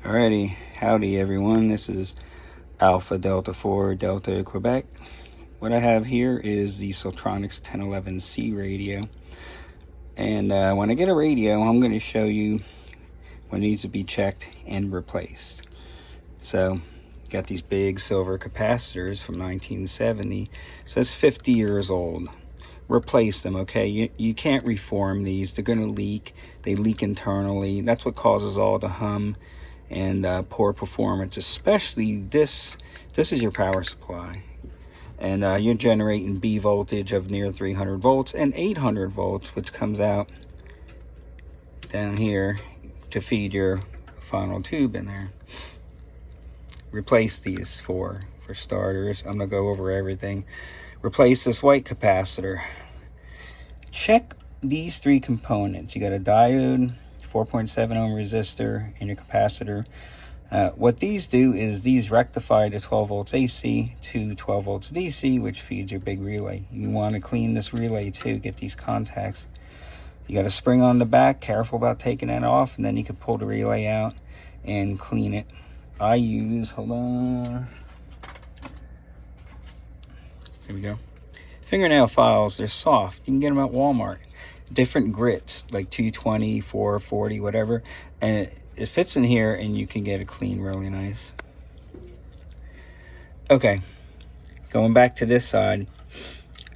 Alrighty, howdy everyone. This is Alpha Delta 4 Delta Quebec. What I have here is the Siltronix 1011C radio. And when I get a radio, I'm going to show you what needs to be checked and replaced. So, got these big silver capacitors from 1970. So it's 50 years old. Replace them, okay? You can't reform these. They're going to leak. They leak internally. That's what causes all the hum and poor performance. Especially this is your power supply. And you're generating B voltage of near 300 volts and 800 volts, which comes out down here to feed your final tube in there. Replace these for starters. I'm going to go over everything. Replace this white capacitor. Check these three components. You got a diode, 4.7 ohm resistor, and your capacitor. What these do is these rectify the 12 volts AC to 12 volts DC, which feeds your big relay. You want to clean this relay too, get these contacts. You got a spring on the back, careful about taking that off, and then you can pull the relay out and clean it. I use, hold on, here we go, fingernail files. They're soft. You can get them at Walmart. Different grits, like 220, 440, whatever, and it fits in here, and you can get it clean really nice. Okay, going back to this side,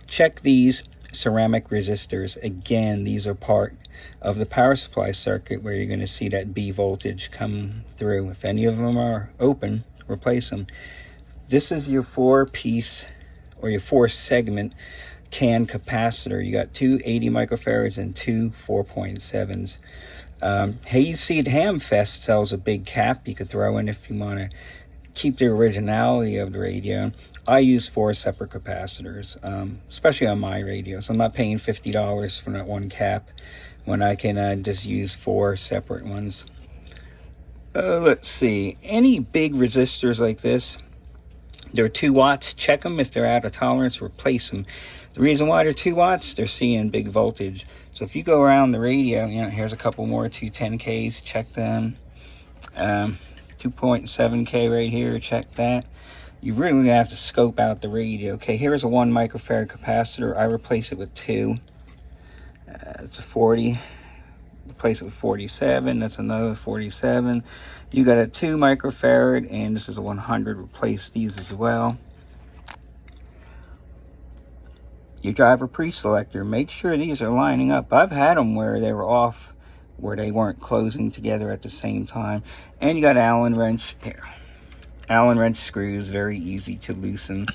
check these ceramic resistors. Again, these are part of the power supply circuit where you're going to see that B voltage come through. If any of them are open, replace them. This is your 4-piece or your 4-segment can capacitor. You got two 80 microfarads and two 4.7s. Hayseed Hamfest sells a big cap you could throw in if you want to keep the originality of the radio. I use 4 separate capacitors, especially on my radios. I'm not paying $50 for that one cap when I can just use 4 separate ones. Let's see, any big resistors like this, they're 2 watts. Check them. If they're out of tolerance, replace them. The reason why they're 2 watts, they're seeing big voltage. So if you go around the radio, you know, here's a couple more 210Ks, check them. 2.7K right here, check that. You really have to scope out the radio. Okay, here's a 1 microfarad capacitor. I replace it with 2. It's a 40. Replace it with 47. That's another 47. You got a 2 microfarad, and this is a 100. Replace these as well. Your driver pre-selector. Make sure these are lining up. I've had them where they were off, where they weren't closing together at the same time. And you got Allen wrench here. Allen wrench screws, very easy to loosen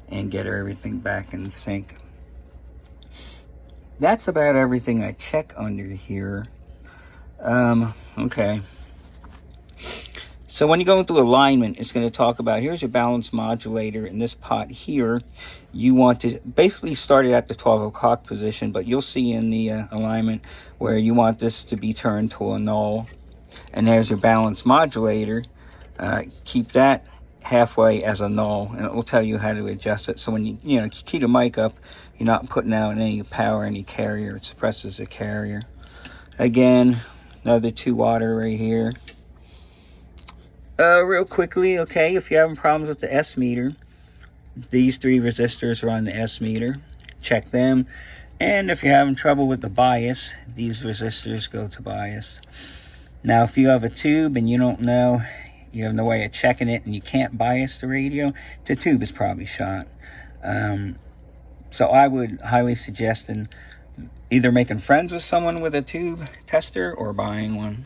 and get everything back in sync. That's about everything I check under here. Okay. So when you go into alignment, it's going to talk about, here's your balance modulator. In this pot here, you want to basically start it at the 12 o'clock position, but you'll see in the alignment where you want this to be turned to a null. And there's your balance modulator. Keep that halfway as a null, and it will tell you how to adjust it. So when you key the mic up, you're not putting out any power, any carrier. It suppresses the carrier. Again, another 2 water right here. Real quickly, okay, if you're having problems with the S meter, these 3 resistors are on the S meter. Check them. And if you're having trouble with the bias, these resistors go to bias. Now, if you have a tube and you don't know, you have no way of checking it, and you can't bias the radio, the tube is probably shot. So I would highly suggest either making friends with someone with a tube tester or buying one.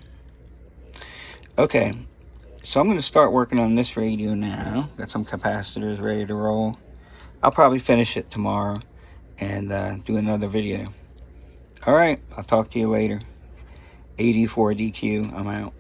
Okay, so I'm going to start working on this radio now. Got some capacitors ready to roll. I'll probably finish it tomorrow and do another video. All right, I'll talk to you later. 84 DQ, I'm out.